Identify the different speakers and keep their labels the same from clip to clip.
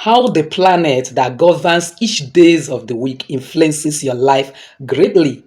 Speaker 1: How the planet that governs each days of the week influences your life greatly.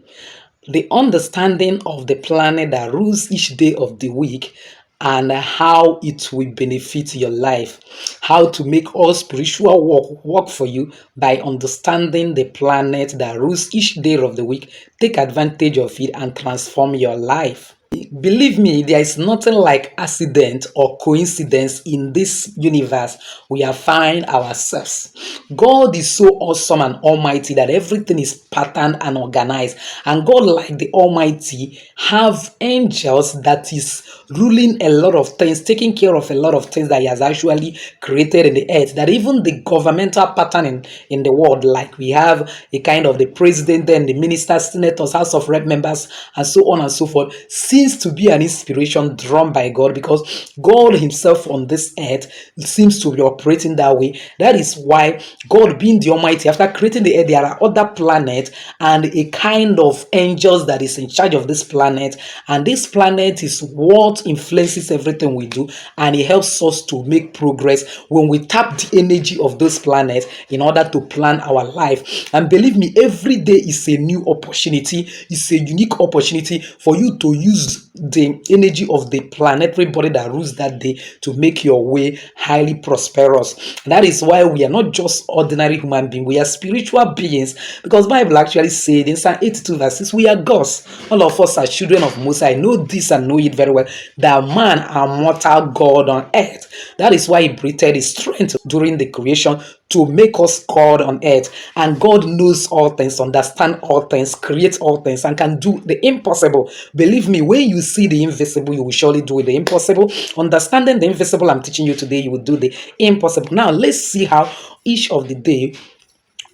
Speaker 1: The understanding of the planet that rules each day of the week and how it will benefit your life. How to make all spiritual work for you by understanding the planet that rules each day of the week. Take advantage of it and transform your life. Believe me, there is nothing like accident or coincidence in this universe we are finding ourselves. God is so awesome and almighty that everything is patterned and organized. And God, like the Almighty, have angels that is ruling a lot of things, taking care of a lot of things that He has actually created in the earth. That even the governmental pattern in the world, like we have a kind of the president, then the ministers, senators, House of Rep members, and so on and so forth, seems to be an inspiration drawn by God, because God Himself on this earth seems to be operating that way. That is why God, being the Almighty, after creating the earth, there are other planets and a kind of angels that is in charge of this planet. And this planet is what influences everything we do, and it helps us to make progress when we tap the energy of those planets in order to plan our life. And believe me, every day is a new opportunity. It's a unique opportunity for you to use the energy of the planetary body that rules that day to make your way highly prosperous. That is why we are not just ordinary human beings, we are spiritual beings, because Bible actually said in Psalm 82 verses, we are gods. All of us are children of Moses. I know this and know it very well, that man are mortal God on earth. That is why He breathed His strength during the creation to make us God on earth. And God knows all things, understands all things, creates all things, and can do the impossible. Believe me, when you see the invisible, you will surely do the impossible. Understanding the invisible I'm teaching you today, you will do the impossible. Now, let's see how each of the day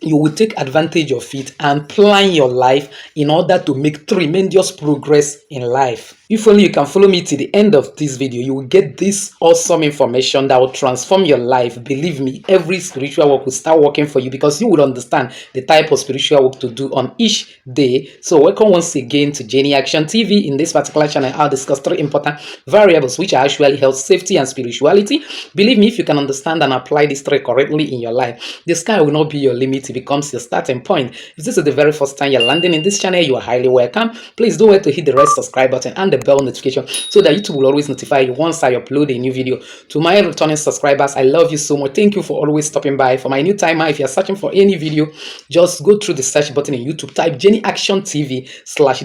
Speaker 1: you will take advantage of it and plan your life in order to make tremendous progress in life. If only you can follow me to the end of this video, you will get this awesome information that will transform your life. Believe me, every spiritual work will start working for you, because you will understand the type of spiritual work to do on each day. So welcome once again to Jenny Action TV. In this particular channel, I'll discuss 3 important variables which are actually health, safety, and spirituality. Believe me, if you can understand and apply these 3 correctly in your life, the sky will not be your limit. It becomes your starting point. If this is the very first time you're landing in this channel, you are highly welcome. Please don't wait to hit the red subscribe button and the bell notification so that YouTube will always notify you once I upload a new video. To my returning subscribers, I love you so much. Thank you for always stopping by. For my new timer, if you're searching for any video, just go through the search button in YouTube, type Jenny Action TV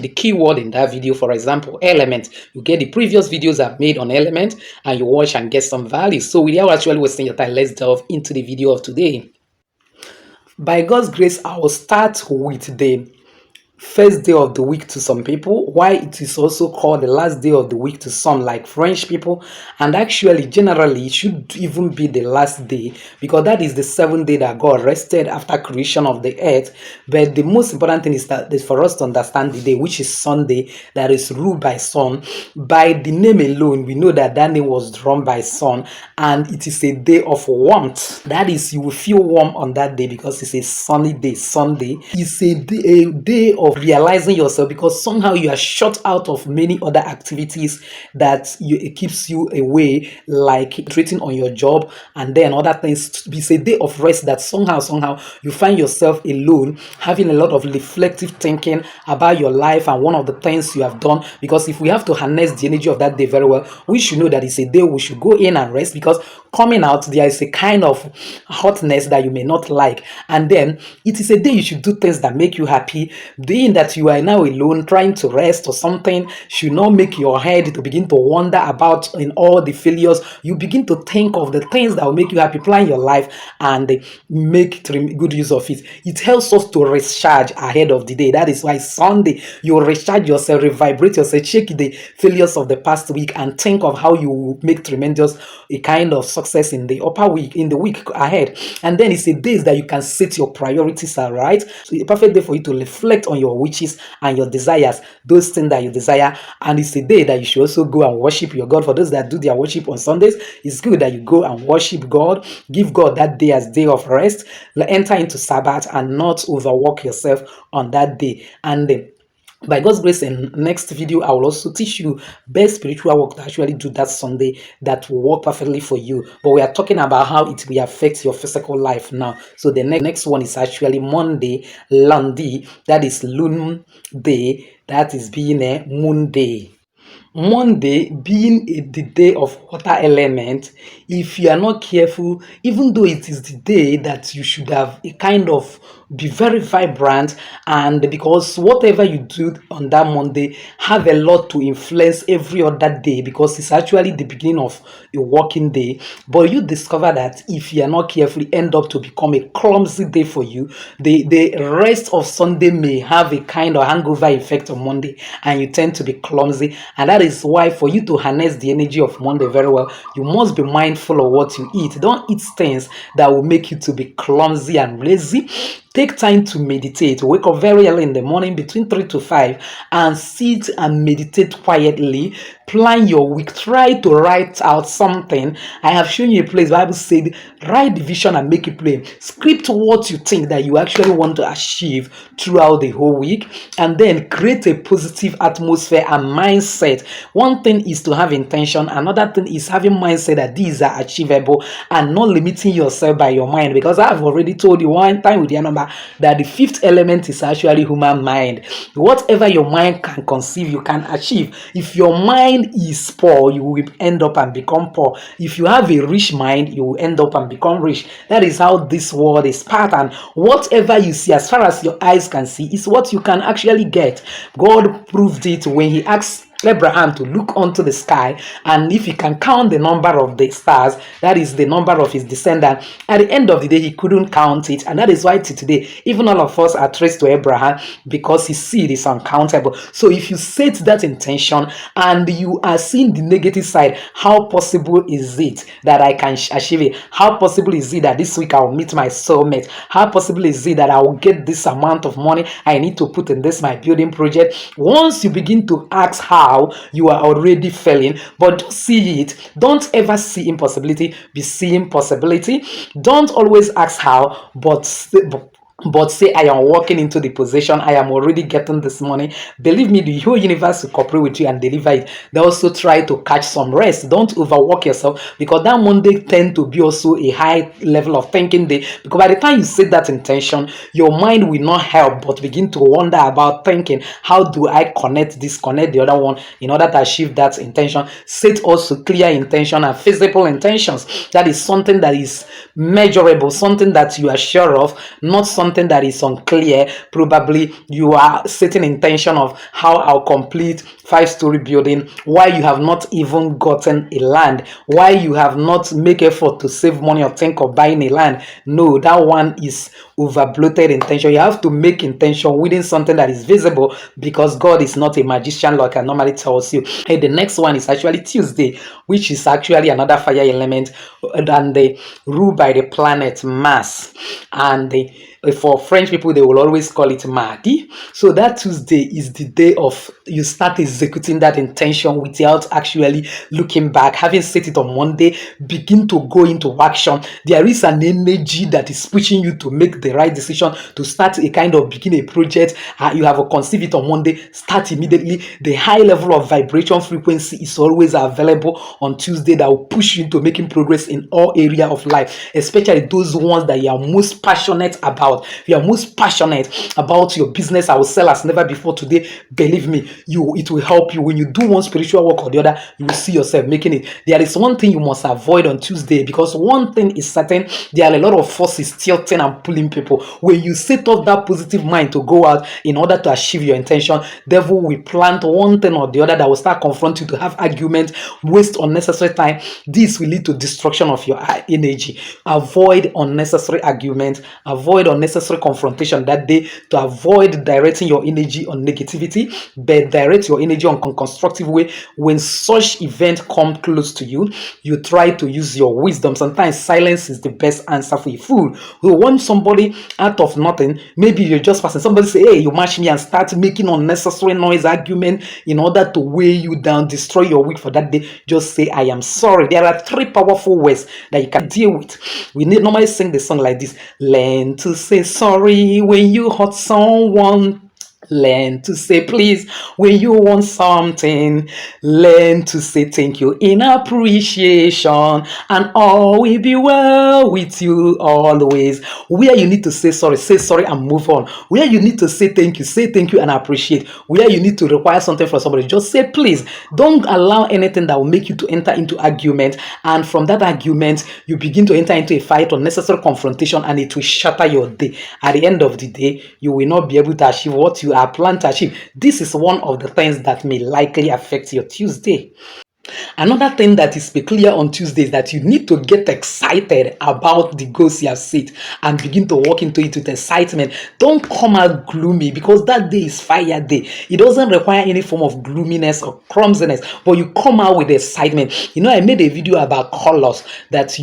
Speaker 1: / the keyword in that video. For example, element. You get the previous videos I've made on element, and you watch and get some value. So without actually wasting your time, let's delve into the video of today. By God's grace, I will start with the first day of the week to some people, why it is also called the last day of the week to some, like French people. And actually, generally, it should even be the last day, because that is the 7th day that God rested after creation of the earth. But the most important thing is that is for us to understand the day, which is Sunday, that is ruled by sun. By the name alone, we know that that name was drawn by sun, and it is a day of warmth. That is, you will feel warm on that day because it's a sunny day. Sunday is a day of realizing yourself, because somehow you are shut out of many other activities that it keeps you away, like treating on your job and then other things. It's a day of rest that somehow you find yourself alone, having a lot of reflective thinking about your life and one of the things you have done. Because if we have to harness the energy of that day very well, we should know that it's a day we should go in and rest, because coming out there is a kind of hotness that you may not like, and then it is a day you should do things that make you happy. Being that you are now alone trying to rest or something should not make your head to begin to wonder about in all the failures. You begin to think of the things that will make you happy, plan your life, and make good use of it. It helps us to recharge ahead of the day. That is why Sunday you recharge yourself, revibrate yourself, check the failures of the past week, and think of how you will make tremendous a kind of success in the upper week, in the week ahead. And then it's a day that you can set your priorities are right. So it's a perfect day for you to reflect on your wishes and your desires, those things that you desire. And it's a day that you should also go and worship your God. For those that do their worship on Sundays, it's good that you go and worship God, give God that day as day of rest, enter into Sabbath and not overwork yourself on that day. And By God's grace, in next video, I will also teach you best spiritual work to actually do that Sunday that will work perfectly for you. But we are talking about how it will affect your physical life now. So the next one is actually Monday, Lundi, that is Loon Day, that is being a Moon Day. Monday being the day of water element, if you are not careful, even though it is the day that you should have a kind of be very vibrant, and because whatever you do on that Monday have a lot to influence every other day, because it's actually the beginning of a working day. But you discover that if you are not careful, it end up to become a clumsy day for you. The rest of Sunday may have a kind of hangover effect on Monday, and you tend to be clumsy. And that is why, for you to harness the energy of Monday very well, you must be mindful of what you eat. Don't eat things that will make you to be clumsy and lazy. Take time to meditate. Wake up very early in the morning between 3 to 5 and sit and meditate quietly. Plan your week. Try to write out something. I have shown you a place. The Bible said, write the vision and make it plain. Script what you think that you actually want to achieve throughout the whole week, and then create a positive atmosphere and mindset. One thing is to have intention. Another thing is having mindset that these are achievable and not limiting yourself by your mind. Because I've already told you one time with your number that the fifth element is actually human mind. Whatever your mind can conceive, you can achieve. If your mind is poor, you will end up and become poor. If you have a rich mind, you will end up and become rich. That is how this world is patterned. Whatever you see, as far as your eyes can see, is what you can actually get. God proved it when he asked Abraham to look onto the sky, and if he can count the number of the stars, that is the number of his descendants. At the end of the day, he couldn't count it, and that is why today even all of us are traced to Abraham, because his seed is uncountable. So if you set that intention and you are seeing the negative side, how possible is it that I can achieve it? How possible is it that this week I will meet my soulmate? How possible is it that I will get this amount of money I need to put in this my building project? Once you begin to ask how, you are already failing. But just see it. Don't ever see impossibility, be seeing possibility. Don't always ask how, but say I am walking into the position, I am already getting this money. Believe me, the whole universe will cooperate with you and deliver it. They also try to catch some rest. Don't overwork yourself, because that Monday tend to be also a high level of thinking day, because by the time you set that intention, your mind will not help but begin to wonder about thinking, how do I connect this, connect the other one, in order to achieve that intention. Set also clear intention and feasible intentions. That is something that is measurable, something that you are sure of, not something that is unclear. Probably you are setting intention of how I'll complete 5-story building, why you have not even gotten a land, why you have not make effort to save money or think of buying a land. No, that one is over bloated intention. You have to make intention within something that is visible, because God is not a magician like I normally tells you. Hey, the next one is actually Tuesday, which is actually another fire element, and they ruled by the planet Mars. And for French people, they will always call it Mardi. So that Tuesday is the day of you start executing that intention without actually looking back. Having set it on Monday, begin to go into action. There is an energy that is pushing you to make the right decision, to start a kind of begin a project. You have a conceive it on Monday, start immediately. The high level of vibration frequency is always available on Tuesday that will push you into making progress in all area of life, especially those ones that you are most passionate about. If you are most passionate about your business, I will sell as never before today. Believe me, it will help you. When you do one spiritual work or the other, you will see yourself making it. There is one thing you must avoid on Tuesday, because one thing is certain: there are a lot of forces tilting and pulling people. When you set up that positive mind to go out in order to achieve your intention, devil will plant one thing or the other that will start confronting you to have argument, waste unnecessary time. This will lead to destruction of your energy. Avoid unnecessary argument, avoid unnecessary confrontation that day, to avoid directing your energy on negativity, but direct your energy on constructive way. When such event come close to you, you try to use your wisdom. Sometimes silence is the best answer for a fool. You want somebody out of nothing, maybe you're just passing, somebody say, hey, you match me, and start making unnecessary noise, argument, in order to weigh you down, destroy your week for that day. Just say, I am sorry. There are 3 powerful words that you can deal with. We normally sing the song like this: learn to say sorry when you hurt someone. Learn to say please when you want something. Learn to say thank you in appreciation, and all will be well with you always. Where you need to say sorry and move on. Where you need to say thank you and appreciate. Where you need to require something from somebody, just say please. Don't allow anything that will make you to enter into argument, and from that argument you begin to enter into a fight, unnecessary confrontation, and it will shatter your day. At the end of the day, you will not be able to achieve what you are planned to achieve. This is one of the things that may likely affect your Tuesday. Another thing that is peculiar on Tuesday is that you need to get excited about the goals you have set and begin to walk into it with excitement. Don't come out gloomy, because that day is fire day. It doesn't require any form of gloominess or clumsiness, but you come out with excitement. You know, I made a video about colors that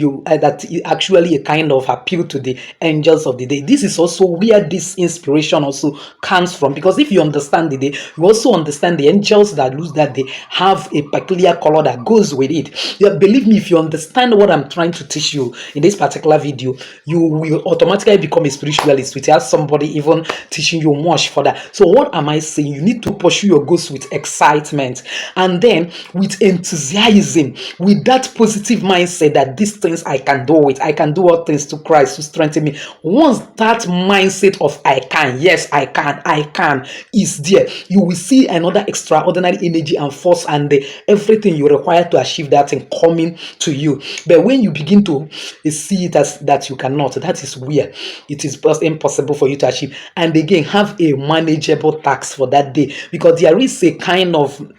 Speaker 1: actually a kind of appeal to the angels of the day. This is also where this inspiration also comes from, because if you understand the day, you also understand the angels that lose that day have a peculiar color that goes with it. Yeah, believe me, if you understand what I'm trying to teach you in this particular video, you will automatically become a spiritualist without somebody even teaching you much for that. So what am I saying? You need to pursue your goals with excitement, and then with enthusiasm, with that positive mindset that these things I can do it. I can do all things to Christ who strengthen me. Once that mindset of I can, yes, I can is there, you will see another extraordinary energy and force, and everything you require to achieve that thing coming to you. But when you begin to see it as that you cannot, that is where it is impossible for you to achieve. And again, have a manageable task for that day, because there is a kind of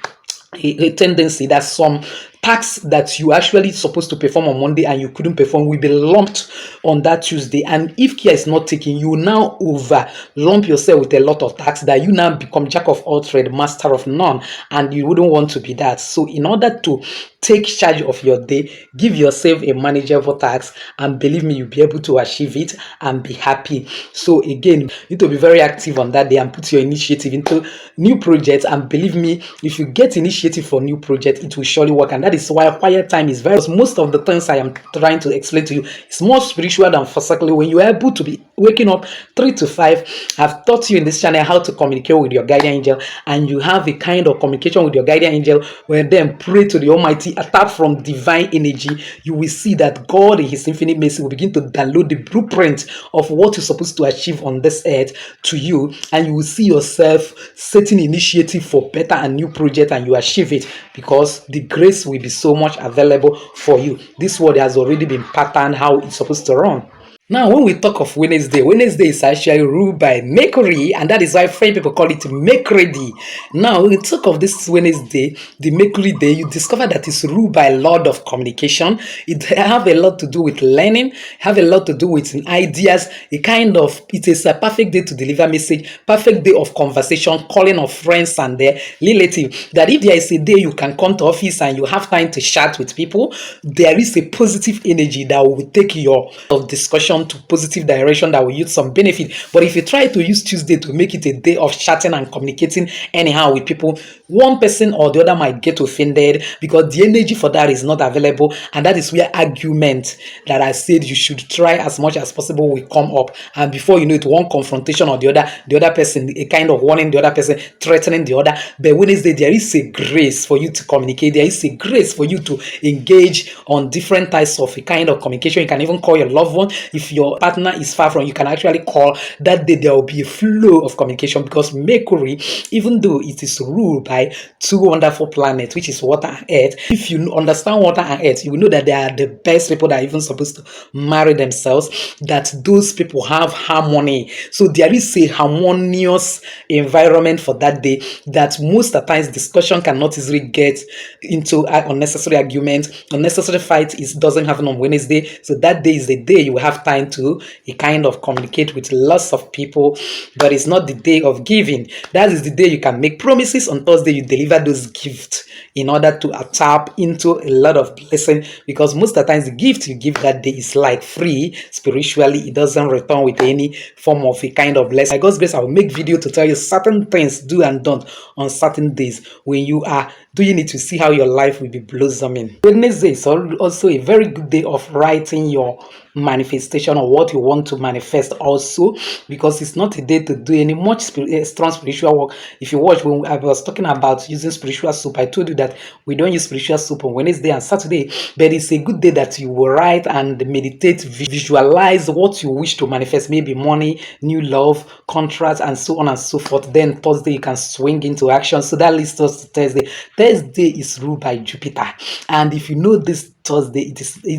Speaker 1: a tendency that some tasks that you actually supposed to perform on Monday and you couldn't perform will be lumped on that Tuesday. And if care is not taken, you now over lump yourself with a lot of tasks that you now become jack of all trade, master of none, and you wouldn't want to be that. So in order to take charge of your day, give yourself a manageable task, and believe me, you'll be able to achieve it and be happy. So again, you need to be very active on that day and put your initiative into new projects, and believe me, if you get initiative for new project, it will surely work. And that is why quiet time is very, most of the things I am trying to explain to you is more spiritual than physical. When you are able to be waking up 3 to 5, I've taught you in this channel how to communicate with your guardian angel, and you have a kind of communication with your guardian angel where then pray to the Almighty, tap from divine energy. You will see that God in his infinite mercy will begin to download the blueprint of what you're supposed to achieve on this earth to you, and you will see yourself setting initiative for better and new project, and you achieve it, because the grace will be so much available for you. This world has already been patterned how it's supposed to run. Now, when we talk of Wednesday, Wednesday is actually ruled by Mercury, and that is why French people call it Mercury. Now, when we talk of this Wednesday, the Mercury day, you discover that it's ruled by a lot of communication. It have a lot to do with learning, have a lot to do with ideas. It is a perfect day to deliver message, perfect day of conversation, calling of friends and their relative. That if there is a day you can come to office and you have time to chat with people, there is a positive energy that will take your discussion to positive direction that will use some benefit. But if you try to use Tuesday to make it a day of chatting and communicating anyhow with people, one person or the other might get offended, because the energy for that is not available, and that is where argument that I said you should try as much as possible will come up, and before you know it, one confrontation or the other person, a kind of warning the other person, threatening the other. But Wednesday, there is a grace for you to communicate, there is a grace for you to engage on different types of a kind of communication. You can even call your loved one. If your partner is far from you, can actually call. That day there will be a flow of communication, because Mercury, even though it is ruled by two wonderful planets, which is water and earth, if you understand water and earth, you will know that they are the best people that are even supposed to marry themselves, that those people have harmony. So there is a harmonious environment for that day, that most of the times discussion cannot easily get into unnecessary arguments, unnecessary fight. It doesn't happen on Wednesday. So that day is the day you have time to kind of communicate with lots of people, but it's not the day of giving. That is the day you can make promises. On Thursday, you deliver those gifts in order to tap into a lot of blessing, because most of the times the gift you give that day is like free spiritually. It doesn't return with any form of a kind of blessing. By God's grace, I will make video to tell you certain things do and don't on certain days. When you are doing it, to see how your life will be blossoming. Wednesday is also a very good day of writing your manifestation or what you want to manifest also, because it's not a day to do any much strong spiritual work. If you watch, when I was talking about using spiritual soup, I told you that we don't use spiritual soup on Wednesday and Saturday, but it's a good day that you will write and meditate, visualize what you wish to manifest, maybe money, new love, contracts, and so on and so forth. Then Thursday you can swing into action. So that leads us to Thursday. Thursday is ruled by Jupiter, and if you know this Thursday,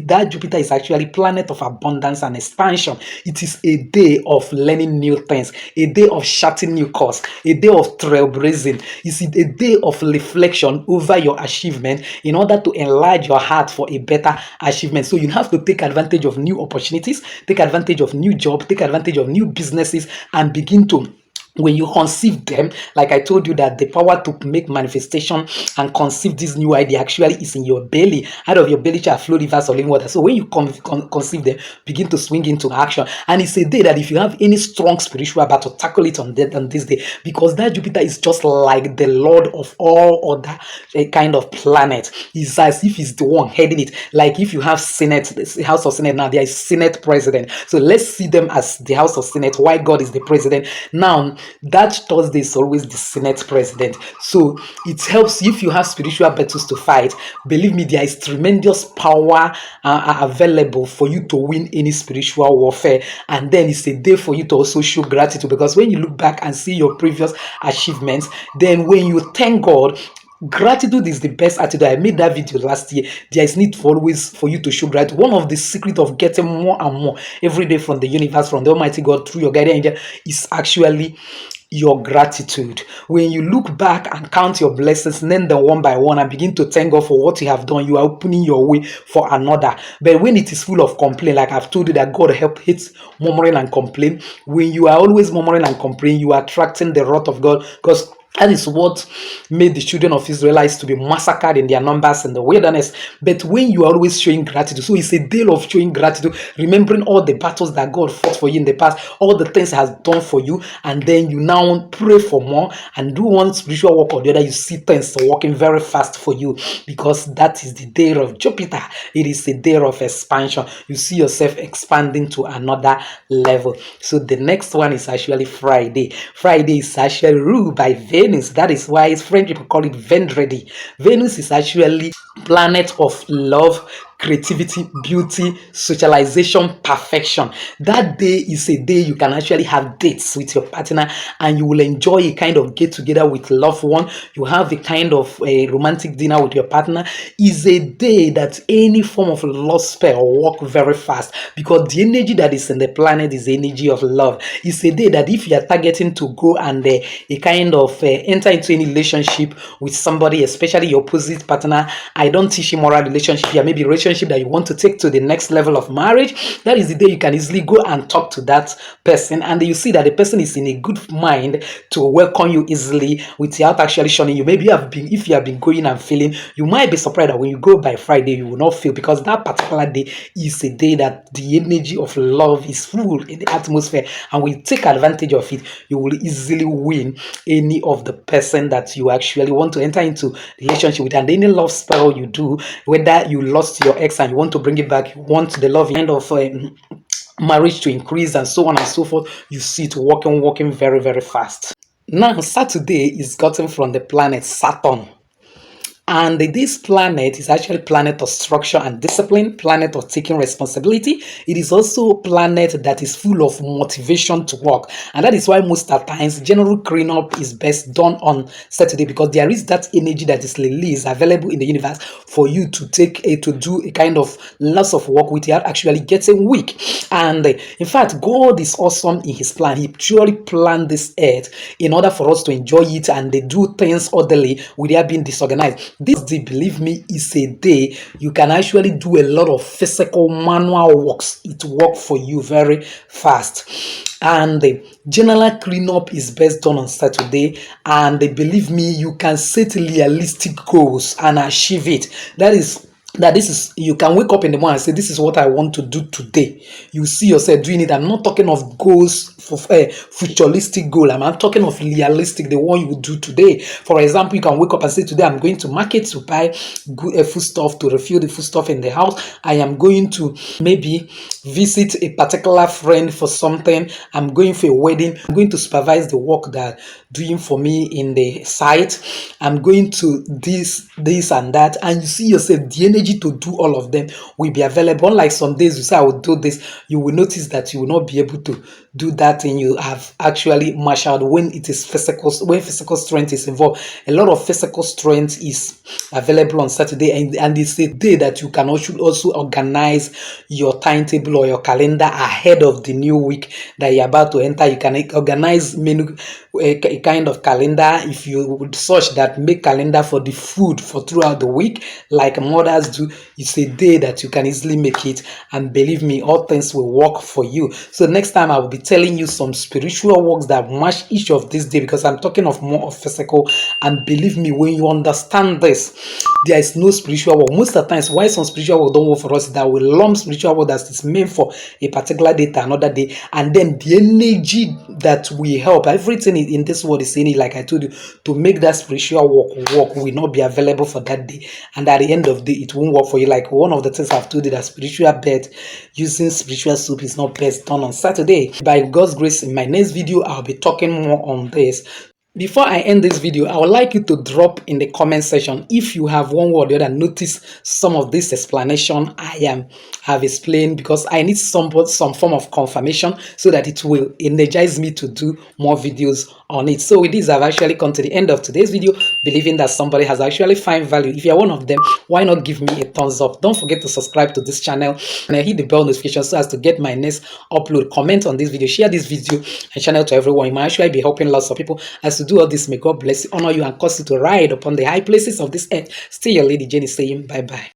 Speaker 1: that Jupiter is actually planet of abundance and expansion. It is a day of learning new things, a day of charting new course, a day of trailblazing. It's a day of reflection over your achievement in order to enlarge your heart for a better achievement. So you have to take advantage of new opportunities, take advantage of new jobs, take advantage of new businesses, and begin to, when you conceive them, like I told you that the power to make manifestation and conceive this new idea actually is in your belly. Out of your belly shall flow rivers of living water. So when you conceive them, begin to swing into action. And it's a day that if you have any strong spiritual battle, tackle it on this day, because that Jupiter is just like the Lord of all other kind of planet. It's as if he's the one heading it. Like if you have Senate, the House of Senate now, there is Senate President. So let's see them as the House of Senate. Why God is the President. Now, that Thursday is always the Senate President. So it helps if you have spiritual battles to fight. Believe me, there is tremendous power available for you to win any spiritual warfare. And then it's a day for you to also show gratitude, because when you look back and see your previous achievements, then when you thank God, gratitude is the best attitude. I made that video last year. There is need for always for you to show gratitude. One of the secret of getting more and more every day from the universe, from the Almighty God through your guardian angel, is actually your gratitude. When you look back and count your blessings, name them one by one, and begin to thank God for what you have done, you are opening your way for another. But when it is full of complaint, like I've told you that God hates murmuring and complaint. When you are always murmuring and complaining, you are attracting the wrath of God, because that is what made the children of Israelites to be massacred in their numbers in the wilderness. But when you are always showing gratitude, so it's a day of showing gratitude, remembering all the battles that God fought for you in the past, all the things He has done for you, and then you now pray for more and do one spiritual work or the other. You see things working very fast for you, because that is the day of Jupiter. It is a day of expansion. You see yourself expanding to another level. So the next one is actually Friday. Friday is actually ruled by Venus. That is why French people call it Vendredi. Venus is actually planet of love, creativity, beauty, socialization, perfection. That day is a day you can actually have dates with your partner, and you will enjoy a kind of get together with loved one. You have a kind of a romantic dinner with your partner. Is a day that any form of love spell work very fast, because the energy that is in the planet is the energy of love. It's a day that if you are targeting to go and a kind of enter into any relationship with somebody, especially your opposite partner, I don't teach immoral relationship here, maybe relationship that you want to take to the next level of marriage, that is the day you can easily go and talk to that person, and you see that the person is in a good mind to welcome you easily without actually shunning you. Maybe if you have been going and feeling, you might be surprised that when you go by Friday, you will not feel, because that particular day is a day that the energy of love is full in the atmosphere, and when you take advantage of it, you will easily win any of the person that you actually want to enter into relationship with. And any love spell you do, whether you lost your ex and you want to bring it back, you want the love kind of marriage to increase, and so on and so forth, you see it working very, very fast. Now, Saturday is gotten from the planet Saturn. And this planet is actually planet of structure and discipline, planet of taking responsibility. It is also a planet that is full of motivation to work. And that is why most of the times general cleanup is best done on Saturday, because there is that energy that is released available in the universe for you to to do a kind of lots of work without actually getting weak. And in fact, God is awesome in His plan. He truly planned this earth in order for us to enjoy it, and they do things orderly without being disorganized. This day, believe me, is a day you can actually do a lot of physical manual works. It works for you very fast. And the general cleanup is best done on Saturday, and believe me, you can set realistic goals and achieve it. That is that this is, you can wake up in the morning and say, this is what I want to do today. You see yourself doing it. I'm not talking of goals for futuristic goal. I'm talking of realistic, the one you would do today. For example, you can wake up and say, today I'm going to market to buy food stuff, to refill the food stuff in the house. I am going to maybe visit a particular friend for something. I'm going for a wedding. I'm going to supervise the work that doing for me in the site. I'm going to this and that, and you see yourself, the energy to do all of them will be available. Unlike some days you say I will do this, you will notice that you will not be able to do that thing you have actually marshaled. When it is physical, when physical strength is involved, a lot of physical strength is available on Saturday, and it's a day that you can also organize your timetable or your calendar ahead of the new week that you're about to enter. You can organize many a kind of calendar, if you would search that, make calendar for the food for throughout the week like mothers do. It's a day that you can easily make it, and believe me, all things will work for you. So next time I will be telling you some spiritual works that match each of these days, because I'm talking of more of physical. And believe me, when you understand this, there is no spiritual work. Most of the times why some spiritual work don't work for us is that we lump spiritual work that is meant for a particular day to another day, and then the energy that we help, everything in this world is saying it, like I told you, to make that spiritual work will not be available for that day, and at the end of the day it won't work for you. Like one of the things I've told you, that spiritual bed, using spiritual soup, is not best done on Saturday. By God's grace, in my next video I'll be talking more on this. Before I end this video, I would like you to drop in the comment section if you have one word or the other notice some of this explanation have explained, because I need some form of confirmation so that it will energize me to do more videos on it. So with this, I've actually come to the end of today's video, believing that somebody has actually found value. If you're one of them, why not give me a thumbs up? Don't forget to subscribe to this channel and hit the bell notification so as to get my next upload. Comment on this video, share this video and channel to everyone. You might actually be helping lots of people. As to do all this, may God bless you, honor you, and cause you to ride upon the high places of this earth. Still your lady Jenny saying bye bye.